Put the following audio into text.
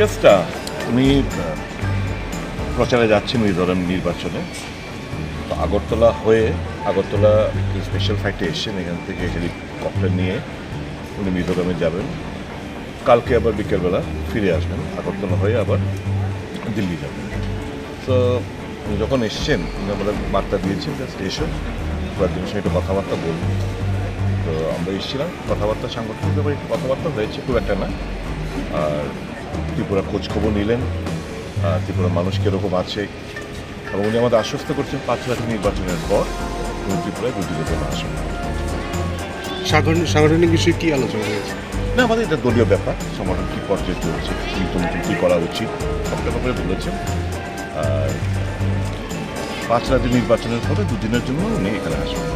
Just উনি প্রচারে যাচ্ছেন মিজোরাম নির্বাচনে, তো আগরতলা হয়ে আগরতলা স্পেশাল ফ্লাইটে এসেছেন, এখান থেকে হেলিকপ্টার নিয়ে উনি মিজোরামে যাবেন। কালকে আবার বিকেলবেলা ফিরে আসবেন, আগরতলা হয়ে আবার দিল্লি যাবেন। তো উনি যখন এসছেন উনি আমরা বার্তা দিয়েছেন জাস্ট এসো, কয়েকদিনের সঙ্গে একটু কথাবার্তা বলবো। তো আমরা এসেছিলাম, কথাবার্তা সাংগঠনিক ব্যাপারে একটু কথাবার্তা হয়েছে, খুব একটা না। আর ত্রিপুরা খোঁজখবর নিলেন, ত্রিপুরার মানুষ কীরকম আছে, এবং উনি আমাদের আশ্বস্ত করছেন 5 লাখ নির্বাচনের পর উনি ত্রিপুরায় বুদ্ধিগত আসেন। সাংগঠনিক বিষয়ে কী আলোচনা হয়েছে? না, আমাদের এটা দলীয় ব্যাপার, সংগঠন কী পর্যায়ে চলছে, নতুন কী করা উচিত সবটা ব্যাপারে বলেছেন। আর 5 রাজ্য নির্বাচনের পরে 2 দিনের জন্য উনি এখানে আসবেন।